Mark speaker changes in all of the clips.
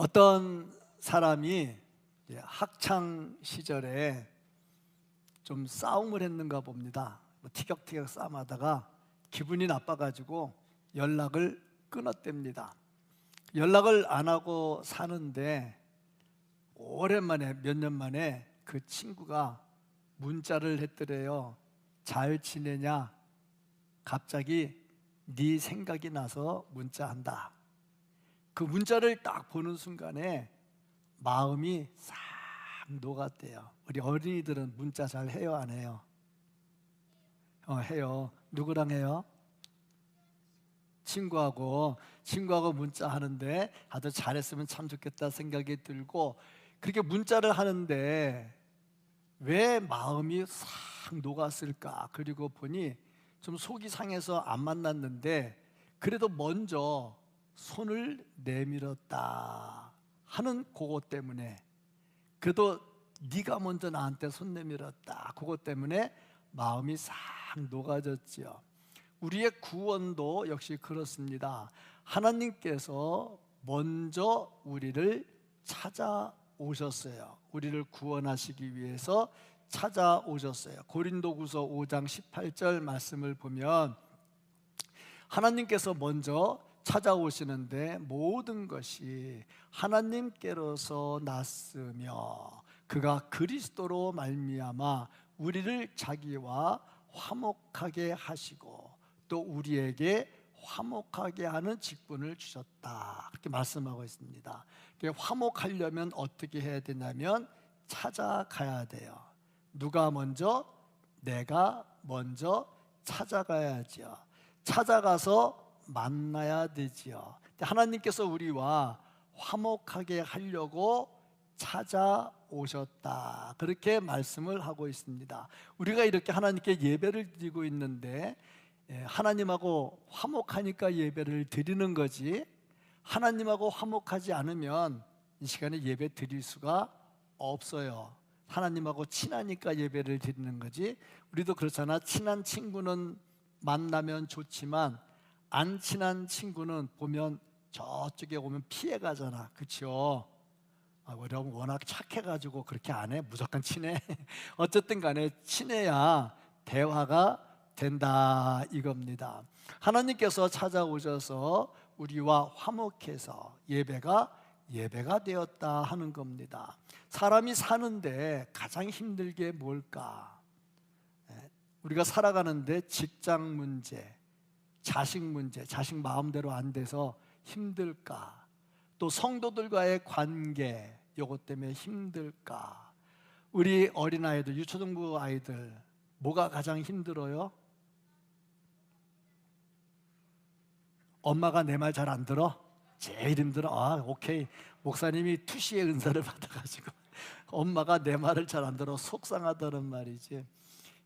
Speaker 1: 어떤 사람이 학창 시절에 좀 싸움을 했는가 봅니다. 티격태격 싸움하다가 기분이 나빠가지고 연락을 끊었답니다. 연락을 안 하고 사는데 오랜만에 몇 년 만에 그 친구가 문자를 했더래요. 잘 지내냐? 갑자기 네 생각이 나서 문자한다. 그 문자를 딱 보는 순간에 마음이 싹 녹았대요. 우리 어린이들은 문자 잘 해요, 안 해요? 해요. 누구랑 해요? 친구하고 문자 하는데 아주 잘했으면 참 좋겠다 생각이 들고, 그렇게 문자를 하는데 왜 마음이 싹 녹았을까? 그리고 보니 좀 속이 상해서 안 만났는데 그래도 먼저 손을 내밀었다 하는 그것 때문에, 그래도 네가 먼저 나한테 손 내밀었다, 그것 때문에 마음이 싹 녹아졌지요. 우리의 구원도 역시 그렇습니다. 하나님께서 먼저 우리를 찾아오셨어요. 우리를 구원하시기 위해서 찾아오셨어요. 고린도후서 5장 18절 말씀을 보면 하나님께서 먼저 찾아오시는데 모든 것이 하나님께로서 났으며 그가 그리스도로 말미암아 우리를 자기와 화목하게 하시고 또 우리에게 화목하게 하는 직분을 주셨다, 그렇게 말씀하고 있습니다. 화목하려면 어떻게 해야 되냐면 찾아가야 돼요. 누가 먼저? 내가 먼저 찾아가야죠. 찾아가서 만나야 되지요. 하나님께서 우리와 화목하게 하려고 찾아오셨다, 그렇게 말씀을 하고 있습니다. 우리가 이렇게 하나님께 예배를 드리고 있는데 하나님하고 화목하니까 예배를 드리는 거지, 하나님하고 화목하지 않으면 이 시간에 예배 드릴 수가 없어요. 하나님하고 친하니까 예배를 드리는 거지. 우리도 그렇잖아. 친한 친구는 만나면 좋지만 안 친한 친구는 보면 저쪽에 오면 피해 가잖아. 그렇죠? 여러분 워낙 착해가지고 그렇게 안 해. 무조건 친해. 어쨌든 간에 친해야 대화가 된다, 이겁니다. 하나님께서 찾아오셔서 우리와 화목해서 예배가 되었다 하는 겁니다. 사람이 사는데 가장 힘든 게 뭘까? 우리가 살아가는데 직장 문제, 자식 문제, 자식 마음대로 안 돼서 힘들까? 또 성도들과의 관계, 이것 때문에 힘들까? 우리 어린아이들, 유초등부 아이들 뭐가 가장 힘들어요? 엄마가 내 말 잘 안 들어? 제일 힘들어. 오케이. 목사님이 투시의 은사를 받아가지고 엄마가 내 말을 잘 안 들어 속상하다는 말이지.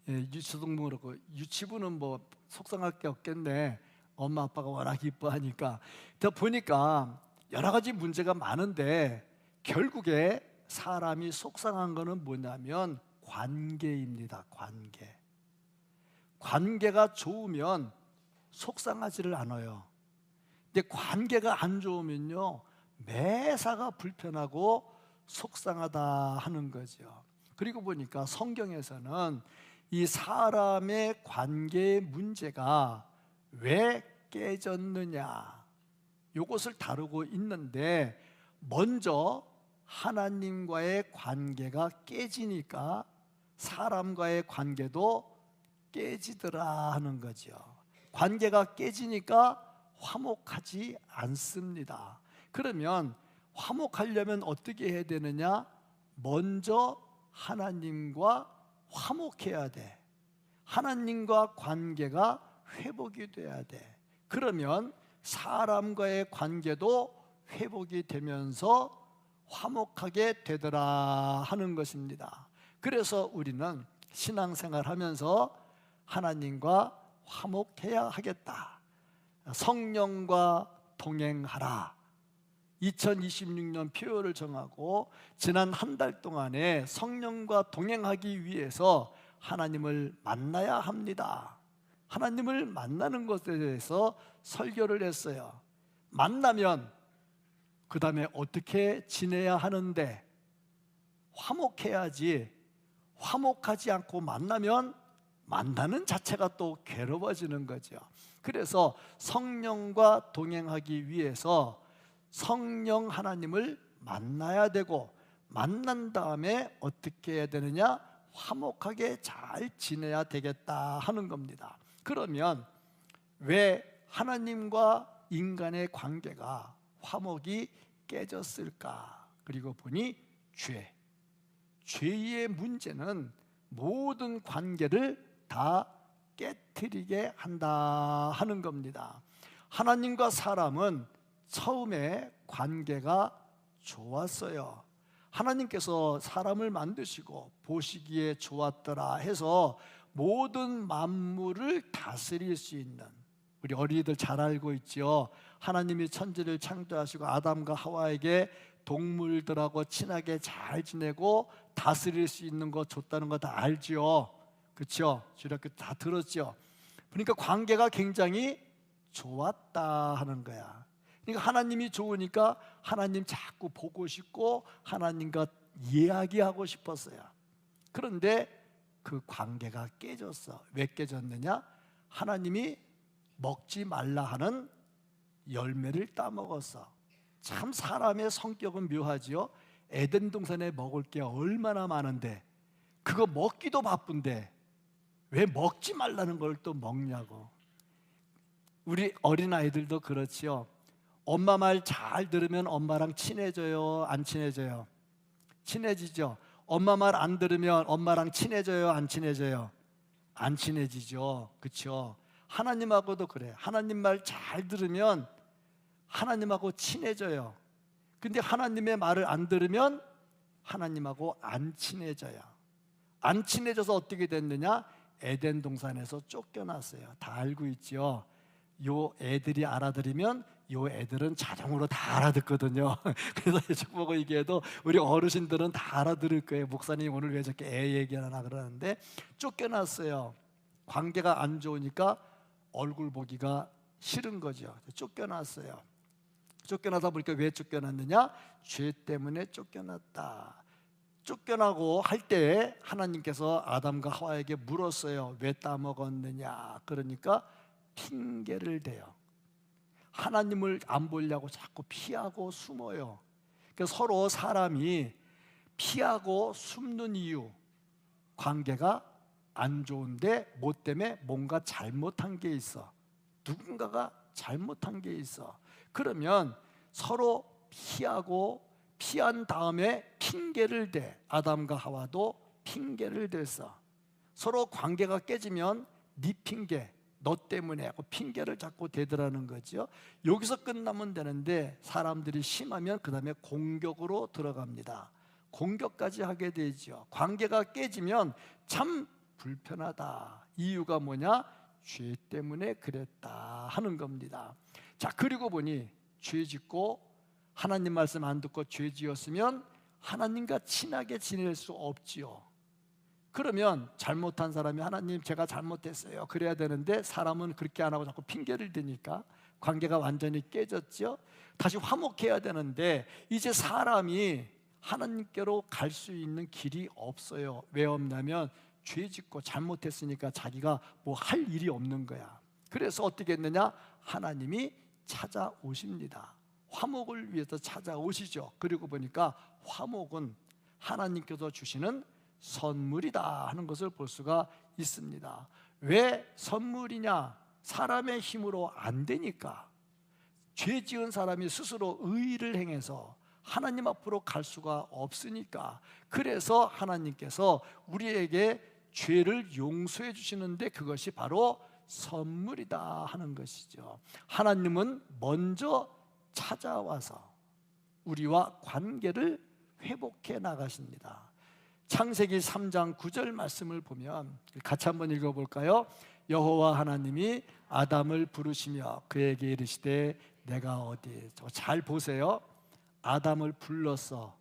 Speaker 1: 유초등부 그렇고 유치부는 뭐 속상할 게 없겠네. 엄마 아빠가 워낙 이뻐하니까. 더 보니까 여러 가지 문제가 많은데 결국에 사람이 속상한 거는 뭐냐면 관계입니다. 관계가 좋으면 속상하지를 않아요. 근데 관계가 안 좋으면요, 매사가 불편하고 속상하다 하는 거죠. 그리고 보니까 성경에서는 이 사람의 관계의 문제가 왜 깨졌느냐, 이것을 다루고 있는데, 먼저 하나님과의 관계가 깨지니까 사람과의 관계도 깨지더라 하는 거죠. 관계가 깨지니까 화목하지 않습니다. 그러면 화목하려면 어떻게 해야 되느냐? 먼저 하나님과 화목해야 돼. 하나님과 관계가 회복이 돼야 돼. 그러면 사람과의 관계도 회복이 되면서 화목하게 되더라 하는 것입니다. 그래서 우리는 신앙생활 하면서 하나님과 화목해야 하겠다. 성령과 동행하라. 2026년 표어를 정하고 지난 한 달 동안에 성령과 동행하기 위해서 하나님을 만나야 합니다. 하나님을 만나는 것에 대해서 설교를 했어요. 만나면 그 다음에 어떻게 지내야 하는데, 화목해야지. 화목하지 않고 만나면 만나는 자체가 또 괴로워지는 거죠. 그래서 성령과 동행하기 위해서 성령 하나님을 만나야 되고, 만난 다음에 어떻게 해야 되느냐? 화목하게 잘 지내야 되겠다 하는 겁니다. 그러면 왜 하나님과 인간의 관계가 화목이 깨졌을까? 그리고 보니 죄의 문제는 모든 관계를 다 깨트리게 한다 하는 겁니다. 하나님과 사람은 처음에 관계가 좋았어요. 하나님께서 사람을 만드시고 보시기에 좋았더라 해서 모든 만물을 다스릴 수 있는, 우리 어린이들 잘 알고 있죠. 하나님이 천지를 창조하시고 아담과 하와에게 동물들하고 친하게 잘 지내고 다스릴 수 있는 거 줬다는 거 다 알죠. 그렇죠? 주일학교 다 들었죠. 그러니까 관계가 굉장히 좋았다 하는 거야. 그러니까 하나님이 좋으니까 하나님 자꾸 보고 싶고 하나님과 이야기하고 싶었어요. 그런데 그 관계가 깨졌어. 왜 깨졌느냐? 하나님이 먹지 말라 하는 열매를 따먹었어. 참 사람의 성격은 묘하지요. 에덴 동산에 먹을 게 얼마나 많은데 그거 먹기도 바쁜데 왜 먹지 말라는 걸 또 먹냐고. 우리 어린아이들도 그렇지요. 엄마 말 잘 들으면 엄마랑 친해져요, 안 친해져요? 친해지죠. 엄마 말 안 들으면 엄마랑 친해져요, 안 친해져요? 안 친해지죠. 그렇죠? 하나님하고도 그래. 하나님 말 잘 들으면 하나님하고 친해져요. 근데 하나님의 말을 안 들으면 하나님하고 안 친해져요. 안 친해져서 어떻게 됐느냐? 에덴 동산에서 쫓겨났어요. 다 알고 있죠. 요 애들이 알아들으면 요 애들은 자동으로 다 알아듣거든요. 그래서 축복을 얘기해도 우리 어르신들은 다 알아들을 거예요. 목사님 오늘 왜 저렇게 애 얘기하나 그러는데 쫓겨났어요. 관계가 안 좋으니까 얼굴 보기가 싫은 거죠. 쫓겨났어요. 쫓겨나다 보니까 왜 쫓겨났느냐? 죄 때문에 쫓겨났다. 쫓겨나고 할 때 하나님께서 아담과 하와에게 물었어요. 왜 따먹었느냐? 그러니까 핑계를 대요. 하나님을 안 보려고 자꾸 피하고 숨어요. 그러니까 서로 사람이 피하고 숨는 이유, 관계가 안 좋은데 뭐 때문에? 뭔가 잘못한 게 있어. 누군가가 잘못한 게 있어. 그러면 서로 피하고 피한 다음에 핑계를 대. 아담과 하와도 핑계를 댔어. 서로 관계가 깨지면 네 핑계, 너 때문에 하고 핑계를 자꾸 대더라는 거죠. 여기서 끝나면 되는데 사람들이 심하면 그 다음에 공격으로 들어갑니다. 공격까지 하게 되죠. 관계가 깨지면 참 불편하다. 이유가 뭐냐? 죄 때문에 그랬다 하는 겁니다. 자, 그리고 보니 죄 짓고 하나님 말씀 안 듣고 죄 지었으면 하나님과 친하게 지낼 수 없지요. 그러면 잘못한 사람이 하나님 제가 잘못했어요 그래야 되는데 사람은 그렇게 안 하고 자꾸 핑계를 대니까 관계가 완전히 깨졌죠. 다시 화목해야 되는데 이제 사람이 하나님께로 갈 수 있는 길이 없어요. 왜 없냐면 죄 짓고 잘못했으니까 자기가 뭐 할 일이 없는 거야. 그래서 어떻게 했느냐? 하나님이 찾아오십니다. 화목을 위해서 찾아오시죠. 그리고 보니까 화목은 하나님께서 주시는 선물이다 하는 것을 볼 수가 있습니다. 왜 선물이냐? 사람의 힘으로 안 되니까. 죄 지은 사람이 스스로 의의를 행해서 하나님 앞으로 갈 수가 없으니까. 그래서 하나님께서 우리에게 죄를 용서해 주시는데 그것이 바로 선물이다 하는 것이죠. 하나님은 먼저 찾아와서 우리와 관계를 회복해 나가십니다. 창세기 3장 9절 말씀을 보면 같이 한번 읽어볼까요? 여호와 하나님이 아담을 부르시며 그에게 이르시되 내가 어디, 잘 보세요. 아담을 불렀어.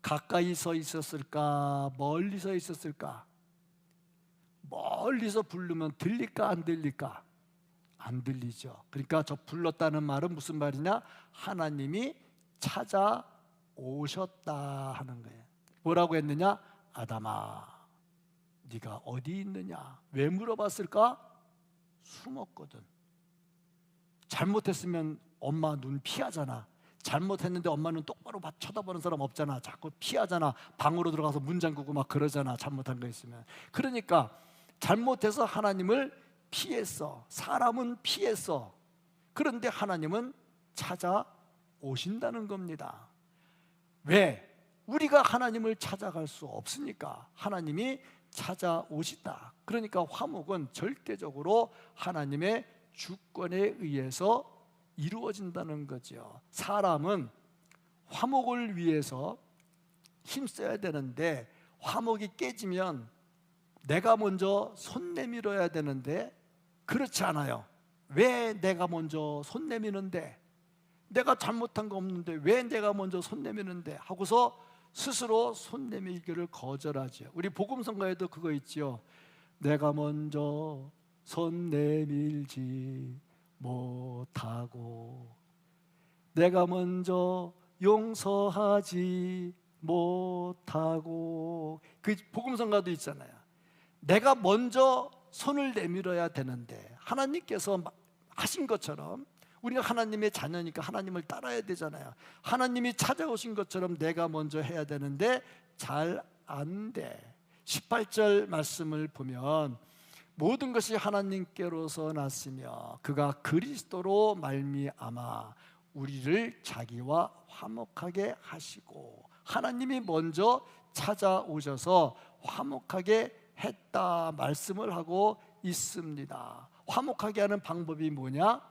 Speaker 1: 가까이 서 있었을까? 멀리 서 있었을까? 멀리서 부르면 들릴까 안 들릴까? 안 들리죠. 그러니까 저 불렀다는 말은 무슨 말이냐? 하나님이 찾아오셨다 하는 거예요. 뭐라고 했느냐? 아담아, 네가 어디 있느냐? 왜 물어봤을까? 숨었거든. 잘못했으면 엄마 눈 피하잖아. 잘못했는데 엄마 눈 똑바로 쳐다보는 사람 없잖아. 자꾸 피하잖아. 방으로 들어가서 문 잠그고 막 그러잖아. 잘못한 거 있으면. 그러니까 잘못해서 하나님을 피했어. 사람은 피했어. 그런데 하나님은 찾아오신다는 겁니다. 왜? 우리가 하나님을 찾아갈 수 없으니까 하나님이 찾아오시다. 그러니까 화목은 절대적으로 하나님의 주권에 의해서 이루어진다는 거죠. 사람은 화목을 위해서 힘써야 되는데 화목이 깨지면 내가 먼저 손 내밀어야 되는데 그렇지 않아요. 왜 내가 먼저 손 내미는데? 내가 잘못한 거 없는데 왜 내가 먼저 손 내미는데? 하고서 스스로 손 내밀기를 거절하죠. 우리 복음성가에도 그거 있죠. 내가 먼저 손 내밀지 못하고 내가 먼저 용서하지 못하고, 그 복음성가도 있잖아요. 내가 먼저 손을 내밀어야 되는데 하나님께서 하신 것처럼 우리가 하나님의 자녀니까 하나님을 따라야 되잖아요. 하나님이 찾아오신 것처럼 내가 먼저 해야 되는데 잘 안 돼. 18절 말씀을 보면 모든 것이 하나님께로서 났으며 그가 그리스도로 말미암아 우리를 자기와 화목하게 하시고, 하나님이 먼저 찾아오셔서 화목하게 했다 말씀을 하고 있습니다. 화목하게 하는 방법이 뭐냐?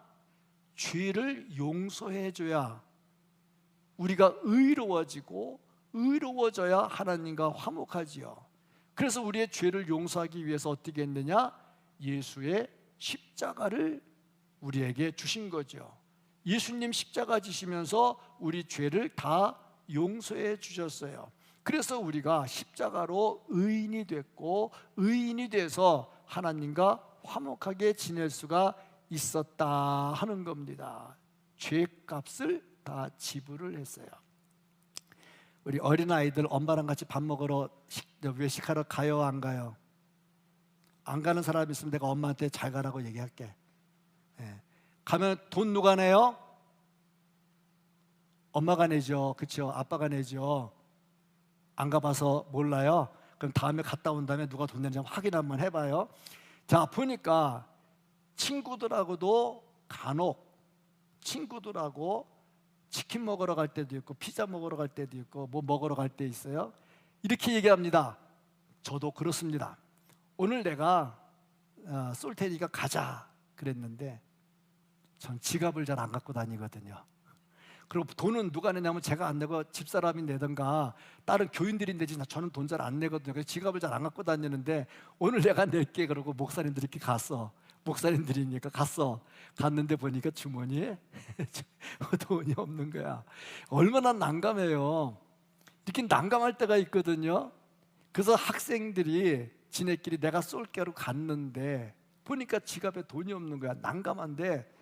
Speaker 1: 죄를 용서해 줘야 우리가 의로워지고 의로워져야 하나님과 화목하지요. 그래서 우리의 죄를 용서하기 위해서 어떻게 했느냐? 예수의 십자가를 우리에게 주신 거죠. 예수님 십자가 지시면서 우리 죄를 다 용서해 주셨어요. 그래서 우리가 십자가로 의인이 됐고 의인이 돼서 하나님과 화목하게 지낼 수가 있었다 하는 겁니다. 죄값을 다 지불을 했어요. 우리 어린아이들 엄마랑 같이 밥 먹으러 외식하러 가요, 안 가요? 안 가는 사람 있으면 내가 엄마한테 잘 가라고 얘기할게. 가면 돈 누가 내요? 엄마가 내죠. 그렇죠? 아빠가 내죠. 안 가봐서 몰라요? 그럼 다음에 갔다 온 다음에 누가 돈 내는지 확인 한번 해봐요. 자, 보니까 친구들하고도 간혹 친구들하고 치킨 먹으러 갈 때도 있고 피자 먹으러 갈 때도 있고 뭐 먹으러 갈 때 있어요. 이렇게 얘기합니다. 저도 그렇습니다. 오늘 내가 쏠 테니까 가자 그랬는데 전 지갑을 잘 안 갖고 다니거든요. 그리고 돈은 누가 내냐면 제가 안 내고 집사람이 내든가 다른 교인들이 내지 저는 돈 잘 안 내거든요. 그래서 지갑을 잘 안 갖고 다니는데 오늘 내가 낼게 그러고 목사님들이 이렇게 갔어. 목사님들이니까 갔는데 보니까 주머니에 돈이 없는 거야. 얼마나 난감해요. 이렇게 난감할 때가 있거든요. 그래서 학생들이 지네끼리 내가 쏠게로 갔는데 보니까 지갑에 돈이 없는 거야. 난감한데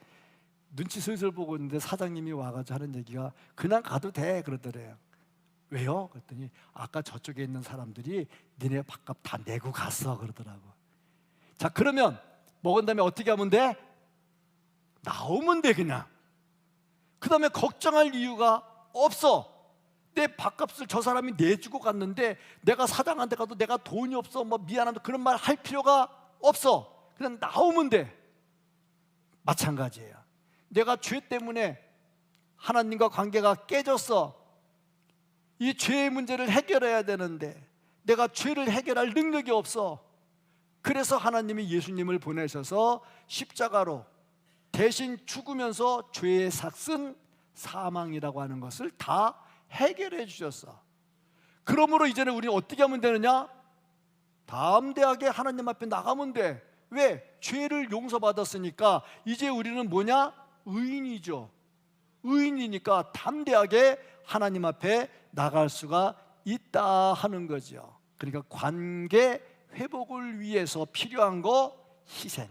Speaker 1: 눈치 슬슬 보고 있는데 사장님이 와가지고 하는 얘기가 그냥 가도 돼 그러더래요. 왜요? 그랬더니 아까 저쪽에 있는 사람들이 니네 밥값 다 내고 갔어 그러더라고. 자, 그러면 먹은 다음에 어떻게 하면 돼? 나오면 돼 그냥. 그 다음에 걱정할 이유가 없어. 내 밥값을 저 사람이 내주고 갔는데 내가 사장한테 가도 내가 돈이 없어 뭐 미안한데 그런 말 할 필요가 없어. 그냥 나오면 돼. 마찬가지예요. 내가 죄 때문에 하나님과 관계가 깨졌어. 이 죄의 문제를 해결해야 되는데 내가 죄를 해결할 능력이 없어. 그래서 하나님이 예수님을 보내셔서 십자가로 대신 죽으면서 죄의 삭은 사망이라고 하는 것을 다 해결해 주셨어. 그러므로 이제는 우리는 어떻게 하면 되느냐? 담대하게 하나님 앞에 나가면 돼. 왜? 죄를 용서받았으니까 이제 우리는 뭐냐? 의인이죠. 의인이니까 담대하게 하나님 앞에 나갈 수가 있다 하는 거죠. 그러니까 관계 회복을 위해서 필요한 거 희생.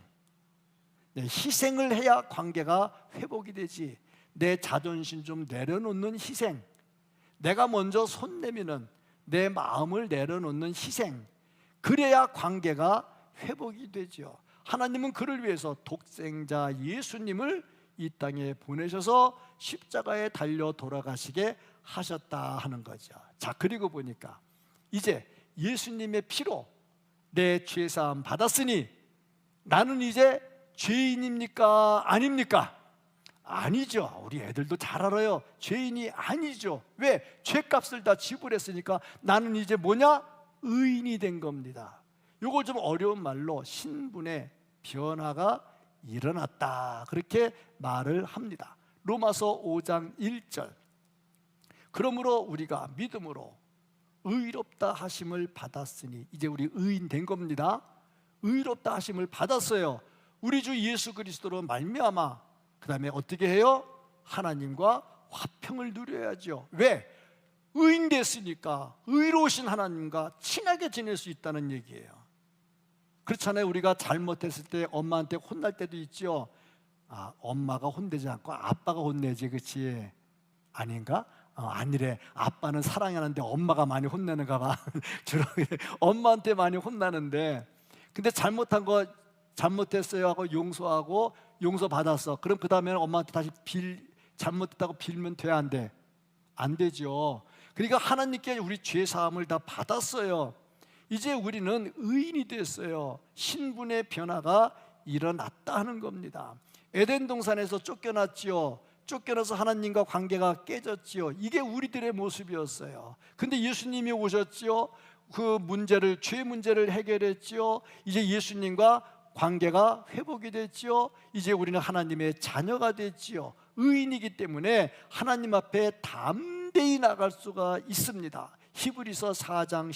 Speaker 1: 희생을 해야 관계가 회복이 되지. 내 자존심 좀 내려놓는 희생, 내가 먼저 손 내미는 내 마음을 내려놓는 희생, 그래야 관계가 회복이 되죠. 하나님은 그를 위해서 독생자 예수님을 이 땅에 보내셔서 십자가에 달려 돌아가시게 하셨다 하는 거죠. 자, 그리고 보니까 이제 예수님의 피로 내 죄사함 받았으니 나는 이제 죄인입니까? 아닙니까? 아니죠. 우리 애들도 잘 알아요. 죄인이 아니죠. 왜? 죄값을 다 지불했으니까 나는 이제 뭐냐? 의인이 된 겁니다. 이거 좀 어려운 말로 신분의 변화가 일어났다, 그렇게 말을 합니다. 로마서 5장 1절, 그러므로 우리가 믿음으로 의롭다 하심을 받았으니, 이제 우리 의인 된 겁니다. 의롭다 하심을 받았어요. 우리 주 예수 그리스도로 말미암아 그 다음에 어떻게 해요? 하나님과 화평을 누려야죠. 왜? 의인 됐으니까 의로우신 하나님과 친하게 지낼 수 있다는 얘기예요. 그렇잖아요. 우리가 잘못했을 때 엄마한테 혼날 때도 있죠. 엄마가 혼내지 않고 아빠가 혼내지, 그렇지? 아닌가? 아니래. 아빠는 사랑하는데 엄마가 많이 혼내는가 봐. 주로 엄마한테 많이 혼나는데, 근데 잘못한 거 잘못했어요 하고 용서하고 용서 받았어. 그럼 그 다음에는 엄마한테 다시 잘못했다고 빌면 돼, 안 돼? 안 되죠. 그러니까 하나님께 우리 죄 사함을 다 받았어요. 이제 우리는 의인이 됐어요. 신분의 변화가 일어났다 하는 겁니다. 에덴 동산에서 쫓겨났지요. 쫓겨나서 하나님과 관계가 깨졌지요. 이게 우리들의 모습이었어요. 근데 예수님이 오셨지요. 그 문제를, 죄 문제를 해결했지요. 이제 예수님과 관계가 회복이 됐지요. 이제 우리는 하나님의 자녀가 됐지요. 의인이기 때문에 하나님 앞에 담대히 나갈 수가 있습니다. 히브리서 4장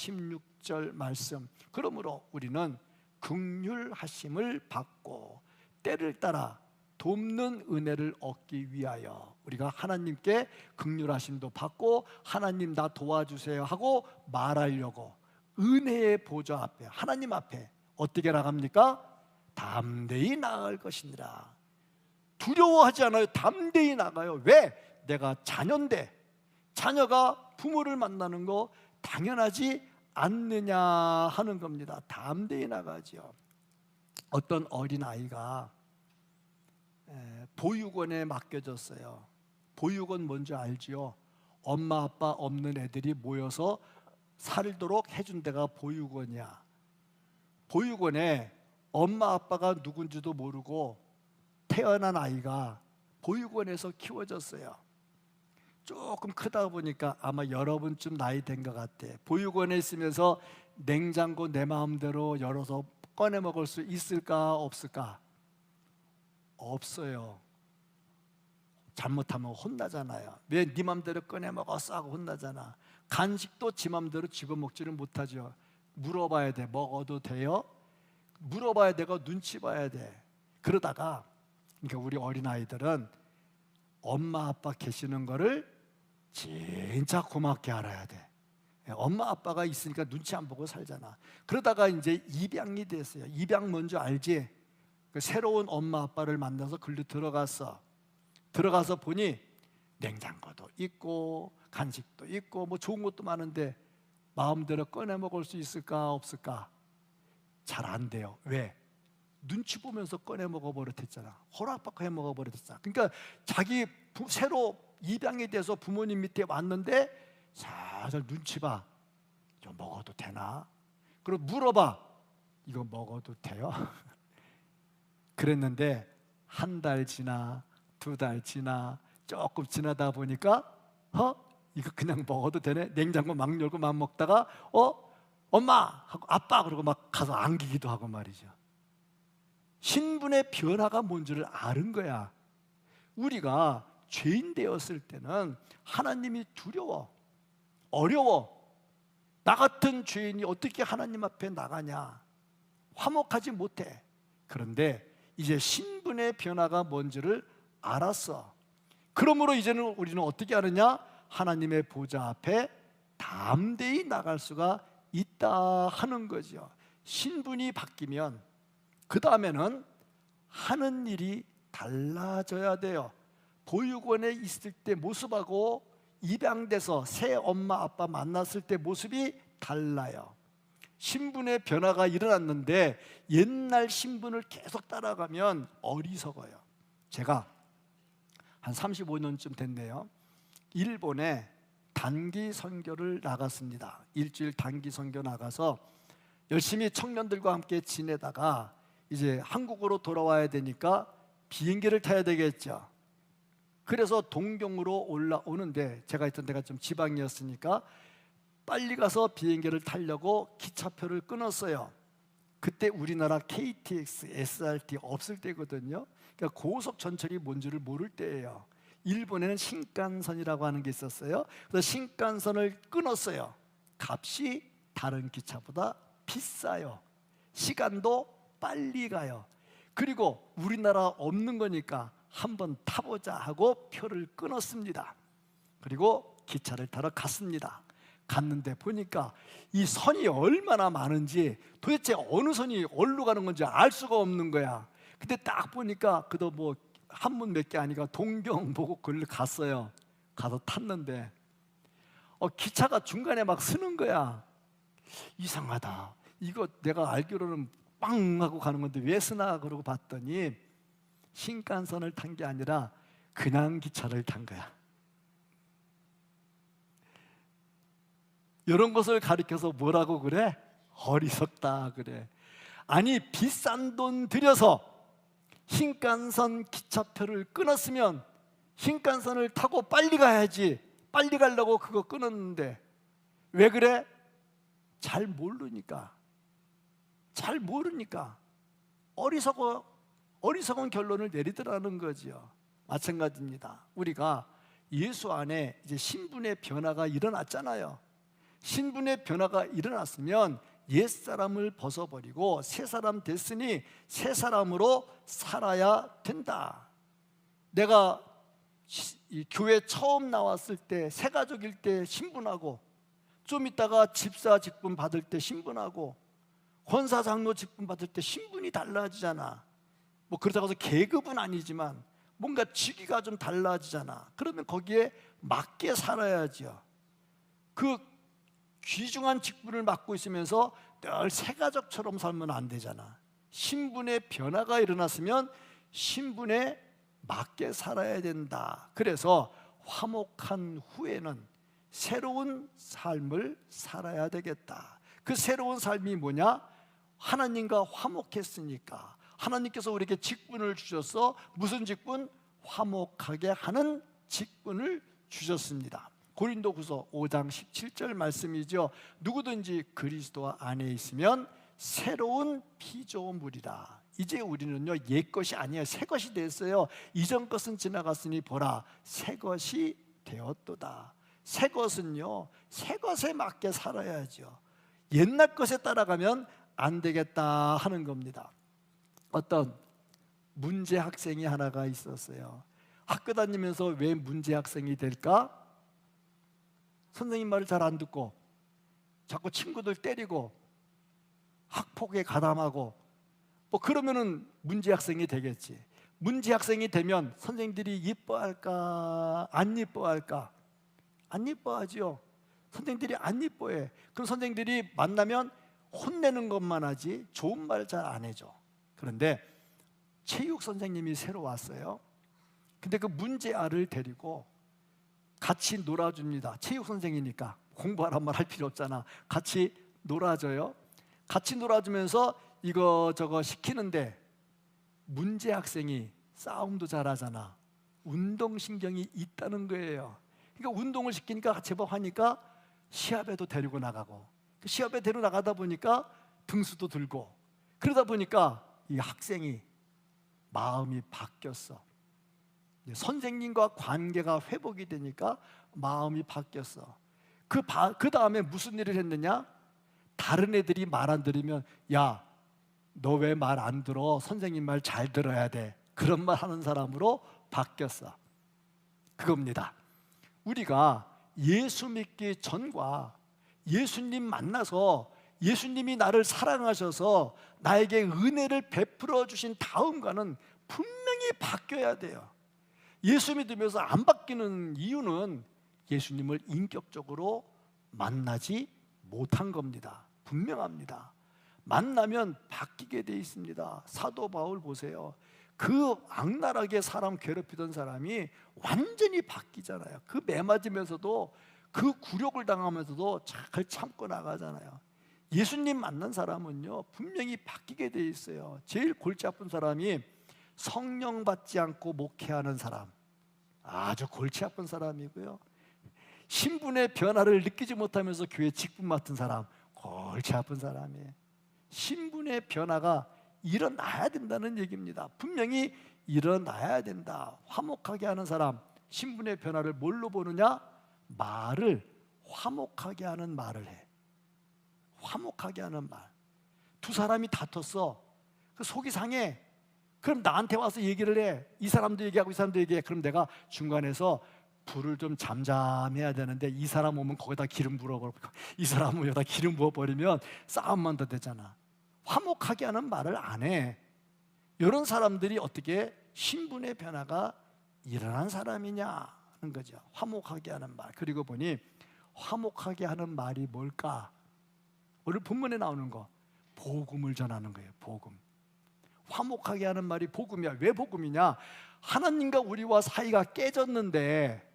Speaker 1: 16절 말씀, 그러므로 우리는 긍휼하심을 받고 때를 따라 돕는 은혜를 얻기 위하여 우리가 하나님께 긍휼하심도 받고 하나님 나 도와주세요 하고 말하려고 은혜의 보좌 앞에, 하나님 앞에 어떻게 나갑니까? 담대히 나아갈 것이니라. 두려워하지 않아요. 담대히 나가요. 왜? 내가 자녀인데. 자녀가 부모를 만나는 거 당연하지 않느냐 하는 겁니다. 담대히 나가죠. 어떤 어린아이가 보육원에 맡겨졌어요. 보육원 뭔지 알지요? 엄마 아빠 없는 애들이 모여서 살도록 해준 데가 보육원이야. 보육원에 엄마 아빠가 누군지도 모르고 태어난 아이가 보육원에서 키워졌어요. 조금 크다 보니까 아마 여러분쯤 나이 된 것 같아. 보육원에 있으면서 냉장고 내 마음대로 열어서 꺼내 먹을 수 있을까 없을까? 없어요. 잘못하면 혼나잖아요. 왜 네 맘대로 꺼내 먹었어 하고 혼나잖아. 간식도 지 맘대로 집어먹지를 못하죠. 물어봐야 돼. 먹어도 돼요? 물어봐야 되고 눈치 봐야 돼. 그러다가, 그러니까 우리 어린아이들은 엄마 아빠 계시는 거를 진짜 고맙게 알아야 돼. 엄마 아빠가 있으니까 눈치 안 보고 살잖아. 그러다가 이제 입양이 됐어요. 입양 뭔지 알지? 그 새로운 엄마 아빠를 만나서 글로 들어가서 보니 냉장고도 있고 간식도 있고 뭐 좋은 것도 많은데 마음대로 꺼내 먹을 수 있을까 없을까? 잘 안 돼요. 왜? 눈치 보면서 꺼내 먹어버렸잖아. 허락받고 해 먹어버렸잖아. 그러니까 자기 새로 입양이 돼서 부모님 밑에 왔는데 살살 눈치 봐. 좀 먹어도 되나? 그리고 물어봐. 이거 먹어도 돼요? 그랬는데 한 달 지나 2달 지나 조금 지나다 보니까 이거 그냥 먹어도 되네? 냉장고 막 열고 막 먹다가 엄마 하고 아빠 그러고 막 가서 안기기도 하고 말이죠. 신분의 변화가 뭔지를 아는 거야. 우리가 죄인 되었을 때는 하나님이 두려워, 어려워. 나 같은 죄인이 어떻게 하나님 앞에 나가냐? 화목하지 못해. 그런데 이제 신분의 변화가 뭔지를 알았어. 그러므로 이제는 우리는 어떻게 하느냐? 하나님의 보좌 앞에 담대히 나갈 수가 있다 하는 거죠. 신분이 바뀌면 그 다음에는 하는 일이 달라져야 돼요. 보육원에 있을 때 모습하고 입양돼서 새 엄마 아빠 만났을 때 모습이 달라요. 신분의 변화가 일어났는데 옛날 신분을 계속 따라가면 어리석어요. 제가 한 35년쯤 됐네요. 일본에 단기 선교를 나갔습니다. 일주일 단기 선교 나가서 열심히 청년들과 함께 지내다가 이제 한국으로 돌아와야 되니까 비행기를 타야 되겠죠. 그래서 동경으로 올라오는데 제가 있던 데가 좀 지방이었으니까 빨리 가서 비행기를 타려고 기차표를 끊었어요. 그때 우리나라 KTX, SRT 없을 때거든요. 그러니까 고속 전철이 뭔지를 모를 때예요. 일본에는 신칸선이라고 하는 게 있었어요. 그래서 신칸선을 끊었어요. 값이 다른 기차보다 비싸요. 시간도 빨리 가요. 그리고 우리나라 없는 거니까 한번 타보자 하고 표를 끊었습니다. 그리고 기차를 타러 갔습니다. 갔는데 보니까 이 선이 얼마나 많은지 도대체 어느 선이 어디로 가는 건지 알 수가 없는 거야. 근데 딱 보니까 그도 뭐 한문 몇 개 아니까 동경 보고 그걸 갔어요. 가서 탔는데 기차가 중간에 막 쓰는 거야. 이상하다. 이거 내가 알기로는 빵 하고 가는 건데 왜 쓰나 그러고 봤더니 신칸선을 탄 게 아니라 그냥 기차를 탄 거야. 이런 것을 가리켜서 뭐라고 그래? 어리석다 그래. 아니 비싼 돈 들여서 신칸선 기차표를 끊었으면 신칸선을 타고 빨리 가야지. 빨리 가려고 그거 끊었는데 왜 그래? 잘 모르니까. 잘 모르니까 어리석은 결론을 내리더라는 거지요. 마찬가지입니다. 우리가 예수 안에 이제 신분의 변화가 일어났잖아요. 신분의 변화가 일어났으면 옛사람을 벗어버리고 새 사람 됐으니 새 사람으로 살아야 된다. 내가 이 교회 처음 나왔을 때 새가족일 때 신분하고 좀 있다가 집사 직분 받을 때 신분하고 권사 장로 직분 받을 때 신분이 달라지잖아. 뭐 그렇다고 해서 계급은 아니지만 뭔가 직위가 좀 달라지잖아. 그러면 거기에 맞게 살아야죠. 그 귀중한 직분을 맡고 있으면서 늘 새가족처럼 살면 안 되잖아. 신분의 변화가 일어났으면 신분에 맞게 살아야 된다. 그래서 화목한 후에는 새로운 삶을 살아야 되겠다. 그 새로운 삶이 뭐냐? 하나님과 화목했으니까 하나님께서 우리에게 직분을 주셔서 무슨 직분? 화목하게 하는 직분을 주셨습니다. 고린도후서 5장 17절 말씀이죠. 누구든지 그리스도 안에 있으면 새로운 피조물이라. 이제 우리는요 옛 것이 아니에요. 새 것이 됐어요. 이전 것은 지나갔으니 보라 새 것이 되었도다. 새 것은요 새 것에 맞게 살아야죠. 옛날 것에 따라가면 안 되겠다 하는 겁니다. 어떤 문제 학생이 하나가 있었어요. 학교 다니면서 왜 문제 학생이 될까? 선생님 말을 잘 안 듣고 자꾸 친구들 때리고 학폭에 가담하고 뭐 그러면은 문제 학생이 되겠지. 문제 학생이 되면 선생님들이 예뻐할까 안 예뻐할까? 안 예뻐하지요. 선생님들이 안 예뻐해. 그럼 선생님들이 만나면 혼내는 것만 하지 좋은 말 잘 안 해줘. 그런데 체육 선생님이 새로 왔어요. 근데 그 문제아를 데리고 같이 놀아줍니다. 체육 선생이니까 공부하란 말 할 필요 없잖아. 같이 놀아줘요. 같이 놀아주면서 이거저거 시키는데 문제 학생이 싸움도 잘하잖아. 운동신경이 있다는 거예요. 그러니까 운동을 시키니까 제법 하니까 시합에도 데리고 나가고 시합에 데리고 나가다 보니까 등수도 들고 그러다 보니까 이 학생이 마음이 바뀌었어. 선생님과 관계가 회복이 되니까 마음이 바뀌었어. 그 다음에 무슨 일을 했느냐? 다른 애들이 말 안 들으면 야, 너 왜 말 안 들어? 선생님 말 잘 들어야 돼. 그런 말 하는 사람으로 바뀌었어. 그겁니다. 우리가 예수 믿기 전과 예수님 만나서 예수님이 나를 사랑하셔서 나에게 은혜를 베풀어 주신 다음과는 분명히 바뀌어야 돼요. 예수 믿으면서 안 바뀌는 이유는 예수님을 인격적으로 만나지 못한 겁니다. 분명합니다. 만나면 바뀌게 돼 있습니다. 사도 바울 보세요. 그 악랄하게 사람 괴롭히던 사람이 완전히 바뀌잖아요. 그 매맞으면서도, 그 굴욕을 당하면서도 잘 참고 나가잖아요. 예수님 만난 사람은요 분명히 바뀌게 돼 있어요. 제일 골치 아픈 사람이 성령 받지 않고 목회하는 사람, 아주 골치 아픈 사람이고요. 신분의 변화를 느끼지 못하면서 교회 직분 맡은 사람, 골치 아픈 사람이에요. 신분의 변화가 일어나야 된다는 얘기입니다. 분명히 일어나야 된다. 화목하게 하는 사람, 신분의 변화를 뭘로 보느냐? 말을, 화목하게 하는 말을 해. 화목하게 하는 말. 두 사람이 다퉜어. 그 속이 상해. 그럼 나한테 와서 얘기를 해. 이 사람도 얘기하고 이 사람도 얘기해. 그럼 내가 중간에서 불을 좀 잠잠해야 되는데, 이 사람 오면 거기다 기름 부어버리고 이 사람 오면 여기다 기름 부어버리면 싸움만 더 되잖아. 화목하게 하는 말을 안 해. 이런 사람들이 어떻게 신분의 변화가 일어난 사람이냐 하는 거죠. 화목하게 하는 말. 그리고 보니 화목하게 하는 말이 뭘까? 오늘 본문에 나오는 거, 복음을 전하는 거예요. 복음. 화목하게 하는 말이 복음이야. 왜 복음이냐? 하나님과 우리와 사이가 깨졌는데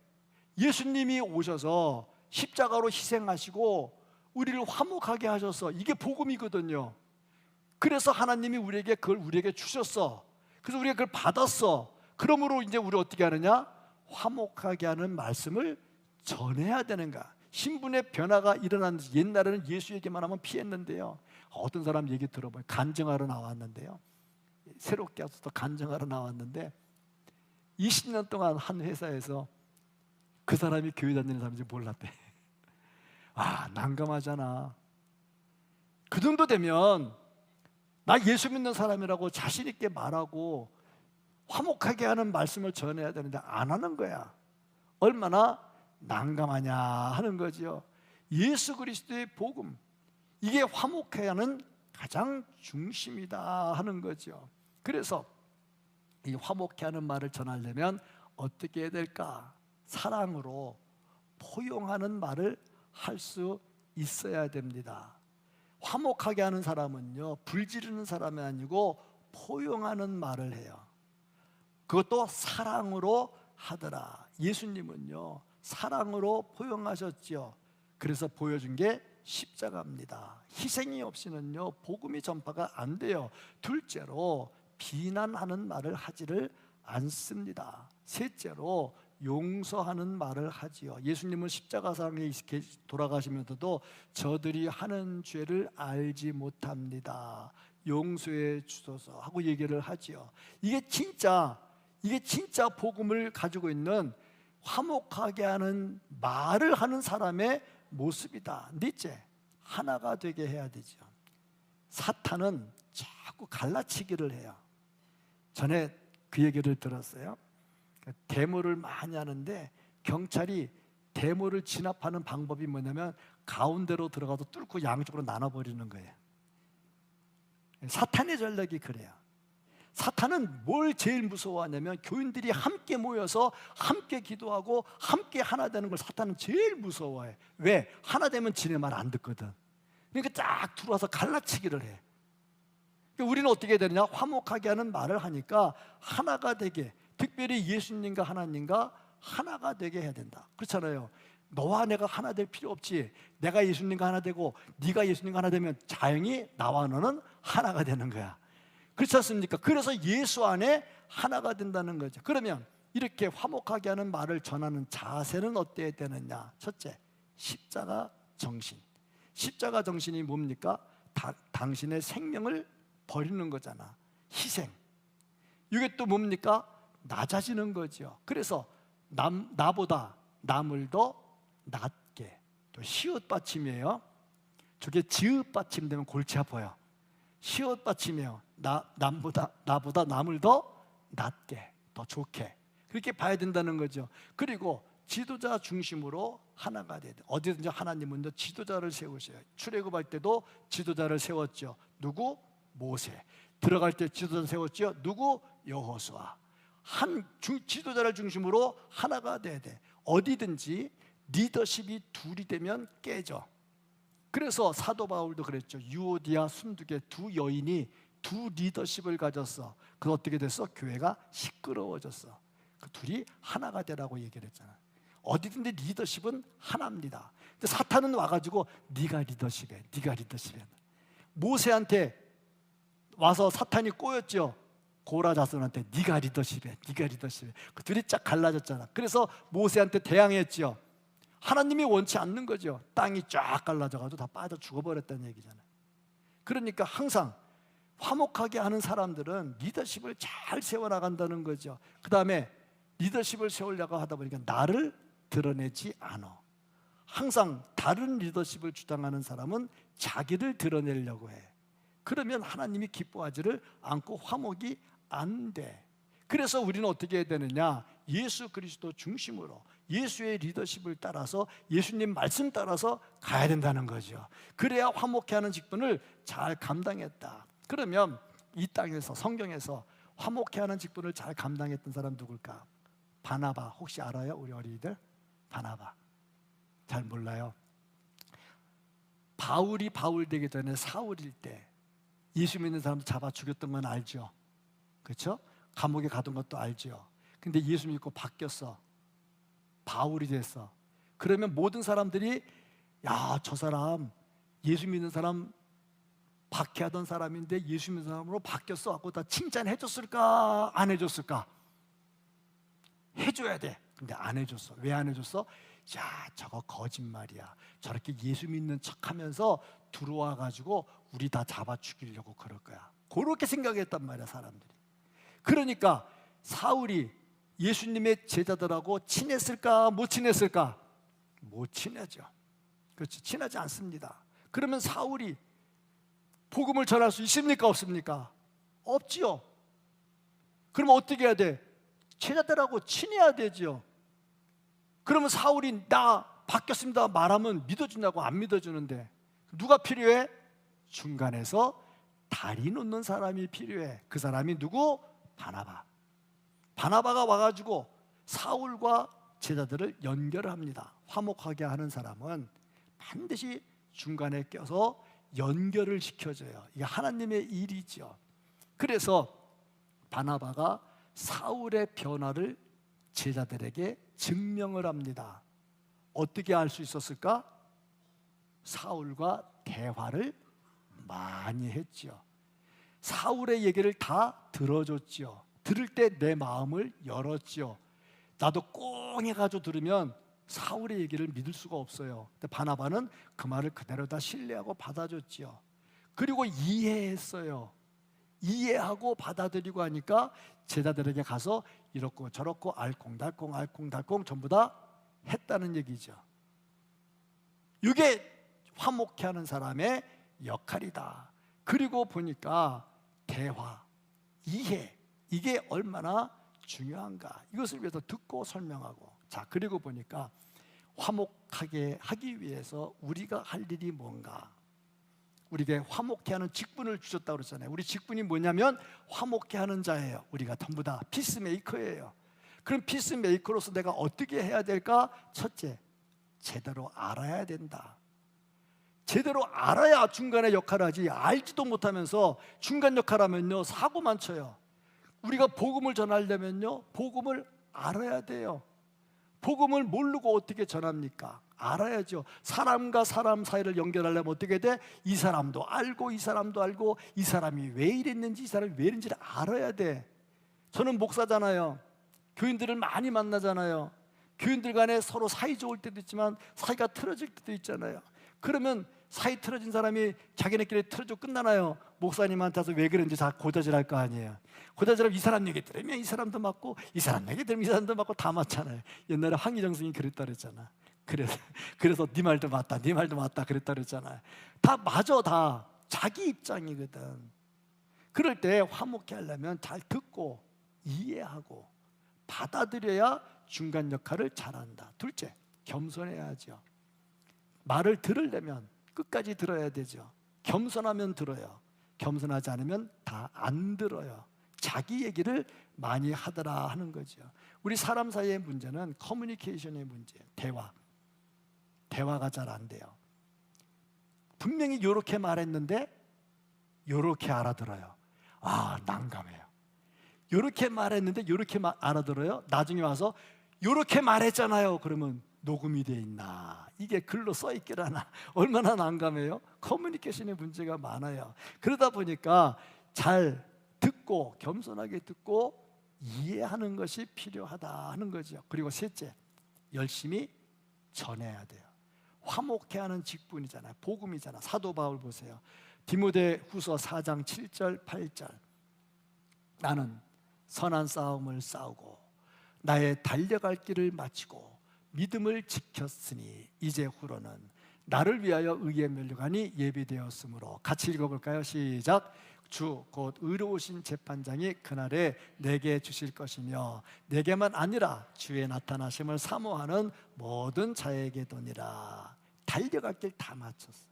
Speaker 1: 예수님이 오셔서 십자가로 희생하시고 우리를 화목하게 하셔서, 이게 복음이거든요. 그래서 하나님이 그걸 우리에게 주셨어. 그래서 우리가 그걸 받았어. 그러므로 이제 우리 어떻게 하느냐? 화목하게 하는 말씀을 전해야 되는 거야. 신분의 변화가 일어난, 옛날에는 예수 얘기만 하면 피했는데요. 어떤 사람 얘기 들어봐요. 간증하러 나왔는데요. 새롭게 와서 또 간증하러 나왔는데 20년 동안 한 회사에서 그 사람이 교회 다니는 사람인지 몰랐대. 아, 난감하잖아. 그 정도 되면 나 예수 믿는 사람이라고 자신 있게 말하고 화목하게 하는 말씀을 전해야 되는데 안 하는 거야. 얼마나 난감하냐 하는 거죠. 예수 그리스도의 복음, 이게 화목해 하는 가장 중심이다 하는 거죠. 그래서 이 화목해 하는 말을 전하려면 어떻게 해야 될까? 사랑으로 포용하는 말을 할 수 있어야 됩니다. 화목하게 하는 사람은요, 불지르는 사람이 아니고 포용하는 말을 해요. 그것도 사랑으로 하더라. 예수님은요 사랑으로 포용하셨죠. 그래서 보여준 게 십자가입니다. 희생이 없이는요 복음이 전파가 안 돼요. 둘째로 비난하는 말을 하지를 않습니다. 셋째로 용서하는 말을 하지요. 예수님은 십자가상에 돌아가시면서도 저들이 하는 죄를 알지 못합니다. 용서해 주소서 하고 얘기를 하지요. 이게 진짜 복음을 가지고 있는 화목하게 하는 말을 하는 사람의 모습이다. 넷째, 하나가 되게 해야 되죠. 사탄은 자꾸 갈라치기를 해요. 전에 그 얘기를 들었어요. 데모를 많이 하는데 경찰이 데모를 진압하는 방법이 뭐냐면 가운데로 들어가서 뚫고 양쪽으로 나눠버리는 거예요. 사탄의 전략이 그래요. 사탄은 뭘 제일 무서워하냐면 교인들이 함께 모여서 함께 기도하고 함께 하나 되는 걸 사탄은 제일 무서워해. 왜? 하나 되면 지네 말 안 듣거든. 그러니까 쫙 들어와서 갈라치기를 해. 그러니까 우리는 어떻게 해야 되느냐? 화목하게 하는 말을 하니까 하나가 되게, 특별히 예수님과 하나님과 하나가 되게 해야 된다. 그렇잖아요. 너와 내가 하나 될 필요 없지. 내가 예수님과 하나 되고 네가 예수님과 하나 되면 자연히 나와 너는 하나가 되는 거야. 그렇지 않습니까? 그래서 예수 안에 하나가 된다는 거죠. 그러면 이렇게 화목하게 하는 말을 전하는 자세는 어때야 되느냐? 첫째, 십자가 정신. 십자가 정신이 뭡니까? 당신의 생명을 버리는 거잖아. 희생. 이게 또 뭡니까? 낮아지는 거죠. 그래서 나보다 남을 더 낮게. 또 시옷 받침이에요. 저게 지읒 받침되면 골치 아파요. 시옷 받침이에요. 나보다 남을 더 낮게, 더 좋게, 그렇게 봐야 된다는 거죠. 그리고 지도자 중심으로 하나가 돼야 돼. 어디든지 하나님은 지도자를 세우셔요. 출애굽할 때도 지도자를 세웠죠. 누구? 모세. 들어갈 때 지도자 세웠죠. 누구? 여호수아. 지도자를 중심으로 하나가 돼야 돼. 어디든지 리더십이 둘이 되면 깨져. 그래서 사도 바울도 그랬죠. 유오디아 순두계 두 여인이 두 리더십을 가졌어. 그래서 어떻게 됐어? 교회가 시끄러워졌어. 그 둘이 하나가 되라고 얘기를 했잖아. 어디든지 리더십은 하나입니다. 근데 사탄은 와가지고 네가 리더십해, 네가 리더십해. 모세한테 와서 사탄이 꼬였죠. 고라 자손한테 네가 리더십해, 네가 리더십해. 그 둘이 쫙 갈라졌잖아. 그래서 모세한테 대항했죠. 하나님이 원치 않는 거죠. 땅이 쫙 갈라져가지고 다 빠져 죽어버렸다는 얘기잖아요. 그러니까 항상 화목하게 하는 사람들은 리더십을 잘 세워나간다는 거죠. 그 다음에 리더십을 세우려고 하다 보니까 나를 드러내지 않아. 항상 다른 리더십을 주장하는 사람은 자기를 드러내려고 해. 그러면 하나님이 기뻐하지를 않고 화목이 안 돼. 그래서 우리는 어떻게 해야 되느냐? 예수 그리스도 중심으로 예수의 리더십을 따라서 예수님 말씀 따라서 가야 된다는 거죠. 그래야 화목해 하는 직분을 잘 감당했다. 그러면 이 땅에서 성경에서 화목해 하는 직분을 잘 감당했던 사람 누굴까? 바나바. 혹시 알아요? 우리 어린이들? 바나바. 잘 몰라요. 바울이 바울 되기 전에 사울일 때 예수 믿는 사람들 잡아 죽였던 건 알죠? 그렇죠? 감옥에 가둔 것도 알죠? 근데 예수 믿고 바뀌었어. 바울이 됐어. 그러면 모든 사람들이 야, 저 사람 예수 믿는 사람 박해하던 사람인데 예수 믿는 사람으로 바뀌었어 하고 다 칭찬해 줬을까? 안 해줬을까? 해줘야 돼. 근데 안 해줬어. 왜 안 해줬어? 야, 저거 거짓말이야. 저렇게 예수 믿는 척하면서 들어와 가지고 우리 다 잡아 죽이려고 그럴 거야. 그렇게 생각했단 말이야, 사람들이. 그러니까 사울이 예수님의 제자들하고 친했을까? 못 친했을까? 못 친하죠. 그렇지, 친하지 않습니다. 그러면 사울이 복음을 전할 수 있습니까? 없습니까? 없지요. 그러면 어떻게 해야 돼? 제자들하고 친해야 되지요. 그러면 사울이 나 바뀌었습니다 말하면 믿어준다고? 안 믿어주는데 누가 필요해? 중간에서 다리 놓는 사람이 필요해. 그 사람이 누구? 바나바. 바나바가 와가지고 사울과 제자들을 연결합니다. 화목하게 하는 사람은 반드시 중간에 껴서 연결을 시켜줘요. 이게 하나님의 일이죠. 그래서 바나바가 사울의 변화를 제자들에게 증명을 합니다. 어떻게 알 수 있었을까? 사울과 대화를 많이 했죠. 사울의 얘기를 다 들어줬죠. 들을 때 내 마음을 열었죠. 나도 꽁 해가지고 들으면 사울의 얘기를 믿을 수가 없어요. 근데 바나바는 그 말을 그대로 다 신뢰하고 받아줬죠. 그리고 이해했어요. 이해하고 받아들이고 하니까 제자들에게 가서 이렇고 저렇고 알콩달콩 알콩달콩 전부 다 했다는 얘기죠. 이게 화목해 하는 사람의 역할이다. 그리고 보니까 대화, 이해, 이게 얼마나 중요한가, 이것을 위해서 듣고 설명하고. 자, 그리고 보니까 화목하게 하기 위해서 우리가 할 일이 뭔가. 우리에게 화목해 하는 직분을 주셨다고 그랬잖아요. 우리 직분이 뭐냐면 화목해 하는 자예요. 우리가 전부 다 피스메이커예요. 그럼 피스메이커로서 내가 어떻게 해야 될까? 첫째, 제대로 알아야 된다. 제대로 알아야 중간에 역할을 하지. 알지도 못하면서 중간 역할하면요 사고만 쳐요. 우리가 복음을 전하려면요 복음을 알아야 돼요. 복음을 모르고 어떻게 전합니까? 알아야죠. 사람과 사람 사이를 연결하려면 어떻게 돼? 이 사람도 알고 이 사람도 알고 이 사람이 왜 이랬는지 이 사람이 왜 이랬는지를 알아야 돼. 저는 목사잖아요. 교인들을 많이 만나잖아요. 교인들 간에 서로 사이 좋을 때도 있지만 사이가 틀어질 때도 있잖아요. 그러면 사이 틀어진 사람이 자기네끼리 틀어져 끝나나요? 목사님한테 와서 왜 그런지 다 고자질할 거 아니에요. 고자질하면 이 사람 얘기 들으면 이 사람도 맞고 이 사람 얘기 들으면 이 사람도 맞고 다 맞잖아요. 옛날에 황희정 스님이 그랬다 그랬잖아. 그래서 네 말도 맞다 네 말도 맞다 그랬다 그랬잖아요. 다 맞아. 다 자기 입장이거든. 그럴 때 화목해 하려면 잘 듣고 이해하고 받아들여야 중간 역할을 잘한다. 둘째, 겸손해야죠. 말을 들으려면 끝까지 들어야 되죠. 겸손하면 들어요. 겸손하지 않으면 다 안 들어요. 자기 얘기를 많이 하더라 하는 거죠. 우리 사람 사이의 문제는 커뮤니케이션의 문제예요. 대화가 잘 안 돼요. 분명히 이렇게 말했는데 이렇게 알아들어요. 아, 난감해요. 이렇게 말했는데 이렇게 알아들어요. 나중에 와서 이렇게 말했잖아요. 그러면 녹음이 돼 있나? 이게 글로 써 있기라나? 얼마나 난감해요. 커뮤니케이션의 문제가 많아요. 그러다 보니까 잘 듣고 겸손하게 듣고 이해하는 것이 필요하다 하는 거죠. 그리고 셋째, 열심히 전해야 돼요. 화목해하는 직분이잖아요. 복음이잖아. 사도 바울 보세요. 디모데후서 4장 7절 8절. 나는 선한 싸움을 싸우고 나의 달려갈 길을 마치고 믿음을 지켰으니 이제 후로는 나를 위하여 의의 면류관이 예비되었으므로. 같이 읽어볼까요? 시작. 주 곧 의로우신 재판장이 그날에 내게 주실 것이며 내게만 아니라 주의 나타나심을 사모하는 모든 자에게도니라. 달려갈 길 다 마쳤어.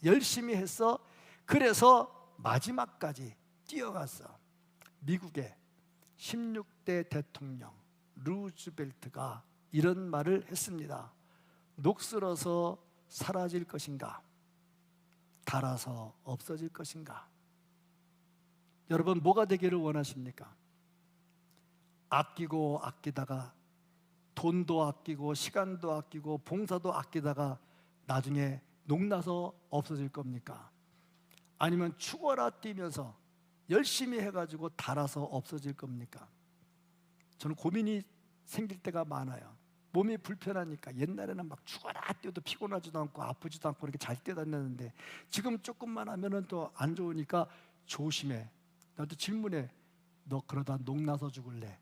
Speaker 1: 열심히 했어. 그래서 마지막까지 뛰어갔어. 미국의 16대 대통령 루즈벨트가 이런 말을 했습니다. 녹슬어서 사라질 것인가? 닳아서 없어질 것인가? 여러분, 뭐가 되기를 원하십니까? 아끼고 아끼다가 돈도 아끼고 시간도 아끼고 봉사도 아끼다가 나중에 녹나서 없어질 겁니까? 아니면 죽어라 뛰면서 열심히 해가지고 닳아서 없어질 겁니까? 저는 고민이 생길 때가 많아요. 몸이 불편하니까. 옛날에는 막 죽어라 뛰어도 피곤하지도 않고 아프지도 않고 이렇게 잘 뛰어다녔는데 지금 조금만 하면은 또 안 좋으니까 조심해. 나도 질문해. 너 그러다 녹나서 죽을래?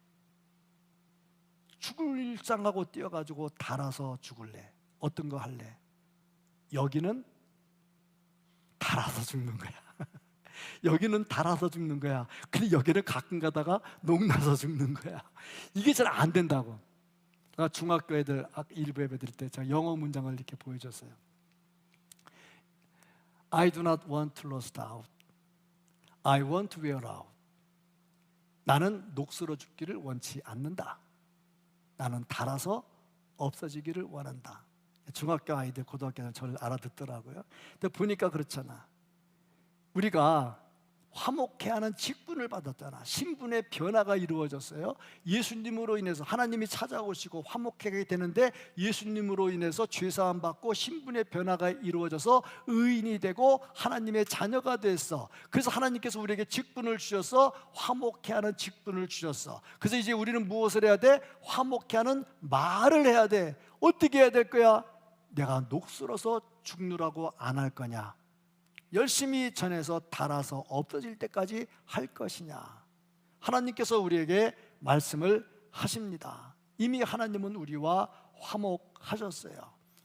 Speaker 1: 죽을 일상하고 뛰어가지고 닳아서 죽을래? 어떤 거 할래? 여기는 닳아서 죽는 거야. 여기는 닳아서 죽는 거야. 근데 여기는 가끔 가다가 녹나서 죽는 거야. 이게 잘 안 된다고. 중학교 애들 일부 예배 드릴 때 제가 영어 문장을 이렇게 보여줬어요. I do not want to lose out. I want to wear out. 나는 녹슬어 죽기를 원치 않는다. 나는 닳아서 없어지기를 원한다. 중학교 아이들, 고등학교 애들 저를 알아듣더라고요. 근데 보니까 그렇잖아. 우리가 화목해하는 직분을 받았잖아. 신분의 변화가 이루어졌어요. 예수님으로 인해서 하나님이 찾아오시고 화목하게 되는데 예수님으로 인해서 죄사함 받고 신분의 변화가 이루어져서 의인이 되고 하나님의 자녀가 됐어. 그래서 하나님께서 우리에게 직분을 주셔서 화목해하는 직분을 주셨어. 그래서 이제 우리는 무엇을 해야 돼? 화목해하는 말을 해야 돼. 어떻게 해야 될 거야? 내가 녹슬어서 죽느라고 안 할 거냐? 열심히 전해서 닳아서 없어질 때까지 할 것이냐? 하나님께서 우리에게 말씀을 하십니다. 이미 하나님은 우리와 화목하셨어요.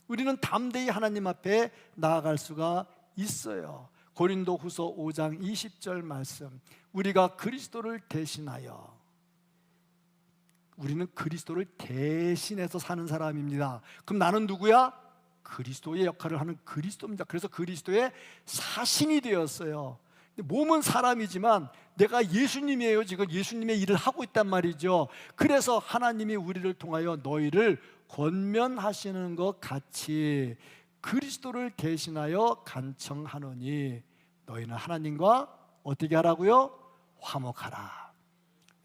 Speaker 1: 우리는 담대히 하나님 앞에 나아갈 수가 있어요. 고린도후서 5장 20절 말씀. 우리가 그리스도를 대신하여, 우리는 그리스도를 대신해서 사는 사람입니다. 그럼 나는 누구야? 그리스도의 역할을 하는 그리스도입니다. 그래서 그리스도의 사신이 되었어요. 몸은 사람이지만 내가 예수님이에요. 지금 예수님의 일을 하고 있단 말이죠. 그래서 하나님이 우리를 통하여 너희를 권면하시는 것 같이 그리스도를 대신하여 간청하노니 너희는 하나님과 어떻게 하라고요? 화목하라.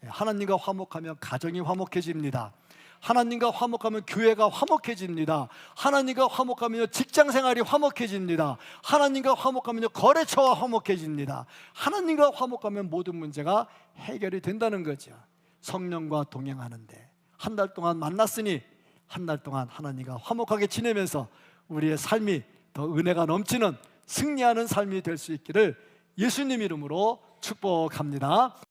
Speaker 1: 하나님과 화목하면 가정이 화목해집니다. 하나님과 화목하면 교회가 화목해집니다. 하나님과 화목하면 직장 생활이 화목해집니다. 하나님과 화목하면 거래처가 화목해집니다. 하나님과 화목하면 모든 문제가 해결이 된다는 거죠. 성령과 동행하는데 한 달 동안 만났으니 한 달 동안 하나님과 화목하게 지내면서 우리의 삶이 더 은혜가 넘치는 승리하는 삶이 될 수 있기를 예수님 이름으로 축복합니다.